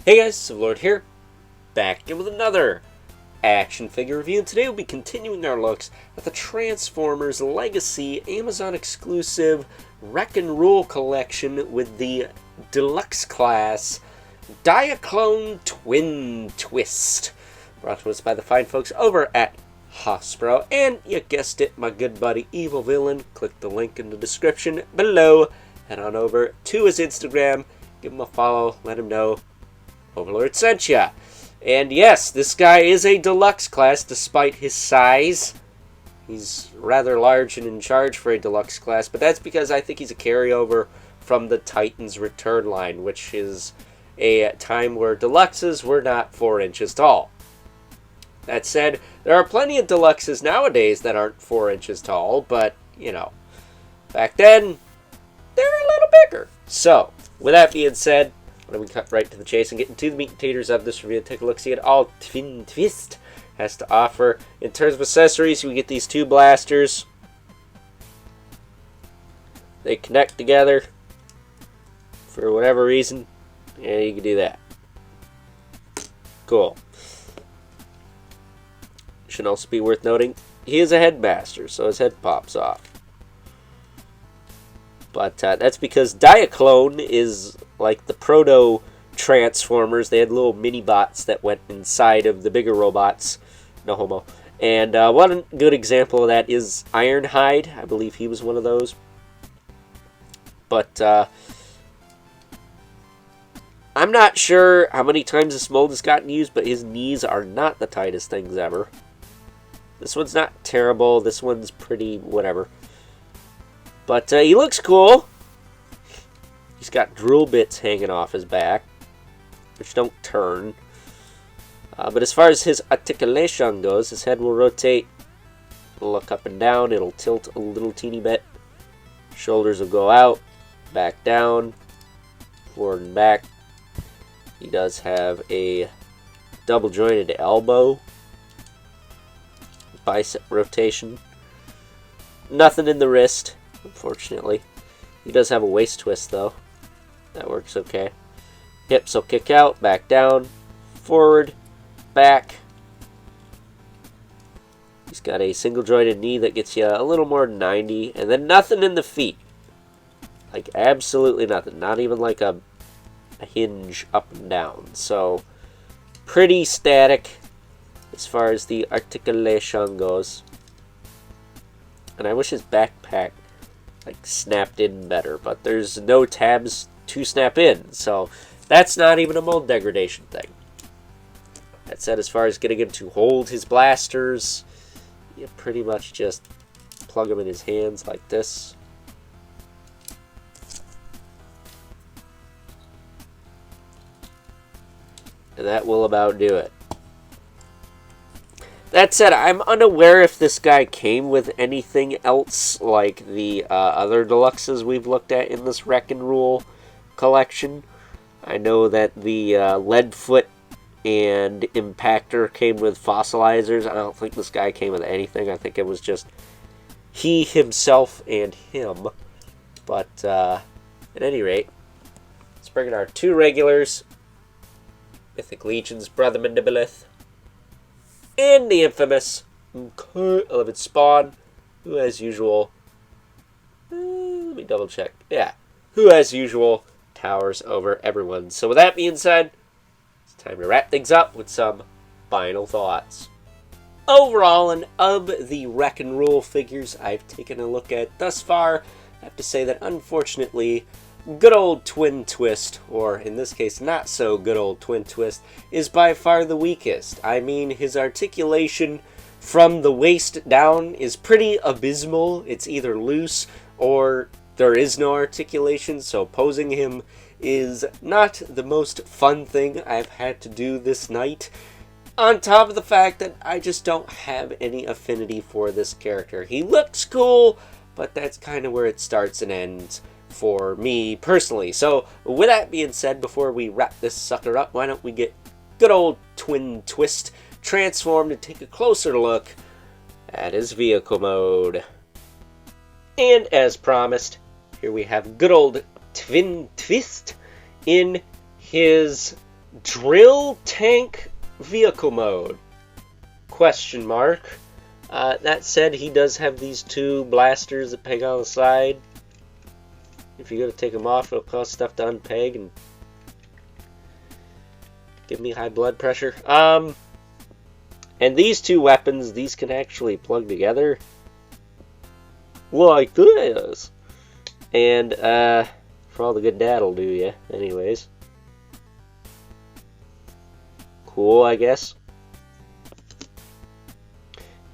Hey guys, Lord here, back again with another action figure review, and today we'll be continuing our looks at the Transformers Legacy Amazon exclusive Wreck and Rule collection with the Deluxe class Diaklone Twin Twist, brought to us by the fine folks over at Hasbro, and you guessed it, my good buddy Evil Villain. Click the link in the description below, head on over to his Instagram, give him a follow, let him know Overlord sent ya. And yes, this guy is a deluxe class despite his size. He's rather large and in charge for a deluxe class, but that's because I think he's a carryover from the Titans Return line, which is a time where deluxes were not 4 inches tall. That said, there are plenty of deluxes nowadays that aren't 4 inches tall, but, you know, back then, they were a little bigger. So, with that being said, why don't we cut right to the chase and get into the meat and taters of this review and take a look, see at all Twin Twist has to offer. In terms of accessories, we get these two blasters. They connect together for whatever reason, and you can do that. Cool. Should also be worth noting, he is a headmaster, so his head pops off. But that's because Diaklone is like the proto Transformers. They had little mini bots that went inside of the bigger robots. No homo. And one good example of that is Ironhide. I believe he was one of those. But I'm not sure how many times this mold has gotten used, but his knees are not the tightest things ever. This one's not terrible. This one's pretty whatever. But he looks cool. He's got drill bits hanging off his back, which don't turn. But as far as his articulation goes, his head will rotate, look up and down, it'll tilt a little teeny bit. Shoulders will go out, back down, forward and back. He does have a double jointed elbow, bicep rotation. Nothing in the wrist, unfortunately. He does have a waist twist though. That works okay. Hips will kick out, back down, forward, back. He's got a single jointed knee that gets you a little more than 90, and then nothing in the feet. Like absolutely nothing. Not even like a hinge up and down. So pretty static as far as the articulation goes. And I wish his backpack like snapped in better, but there's no tabs to snap in, so that's not even a mold degradation thing. That said, as far as getting him to hold his blasters, you pretty much just plug them in his hands like this. And that will about do it. That said, I'm unaware if this guy came with anything else like the other deluxes we've looked at in this Wreck and Rule collection. I know that the Leadfoot and Impactor came with fossilizers. I don't think this guy came with anything. I think it was just he, himself, and him. But at any rate, let's bring in our two regulars. Mythic Legion's Brother Mandibilith. And the infamous 11 Spawn, who as usual, let me double check, yeah, who as usual towers over everyone. So with that being said, it's time to wrap things up with some final thoughts. Overall, and of the Wreck and Rule figures I've taken a look at thus far, I have to say that unfortunately, good old Twin Twist, or in this case not so good old Twin Twist, is by far the weakest. I mean, his articulation from the waist down is pretty abysmal. It's either loose or there is no articulation, so posing him is not the most fun thing I've had to do this night. On top of the fact that I just don't have any affinity for this character. He looks cool, but that's kind of where it starts and ends for me personally. So with that being said, before we wrap this sucker up, why don't we get good old Twin Twist transformed and take a closer look at his vehicle mode. And as promised, here we have good old Twin Twist in his Drill tank vehicle mode? Question mark. That said, he does have these two blasters that peg on the side. If you go to take them off, it'll cause stuff to unpeg and give me high blood pressure. And these two weapons, these can actually plug together like this. And for all the good dad'll do ya, anyways. Cool, I guess.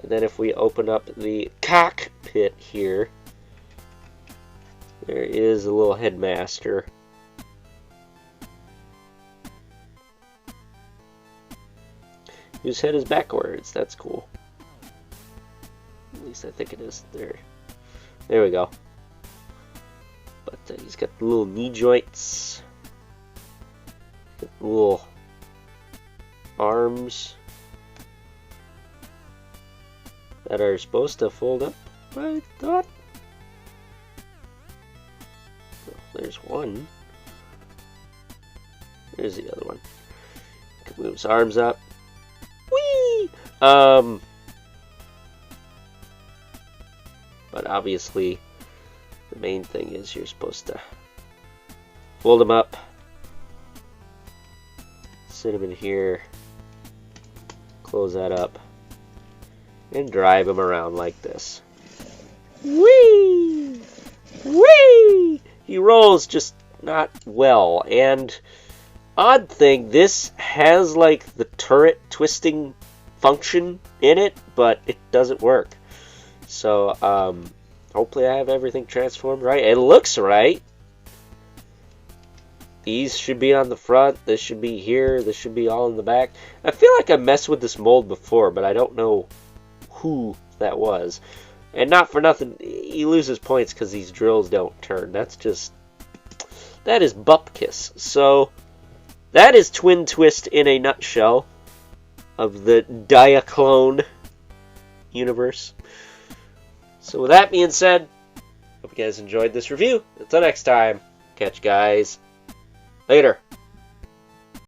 And then if we open up the cockpit here, there is a little headmaster. Whose head is backwards. That's cool. At least I think it is. There we go. But he's got the little knee joints. Got the little arms that are supposed to fold up, I thought. Oh, there's one. There's the other one. Can move his arms up. Whee! But obviously, the main thing is you're supposed to fold them up, sit them in here, close that up, and drive them around like this. Whee! Whee! He rolls just not well. And odd thing, this has like the turret twisting function in it, but it doesn't work. So, hopefully I have everything transformed right. It looks right. These should be on the front. This should be here. This should be all in the back. I feel like I messed with this mold before, but I don't know who that was. And not for nothing, he loses points because these drills don't turn. That is bupkis. So, that is Twin Twist in a nutshell of the Diaklone universe. So with that being said, hope you guys enjoyed this review. Until next time, catch you guys later.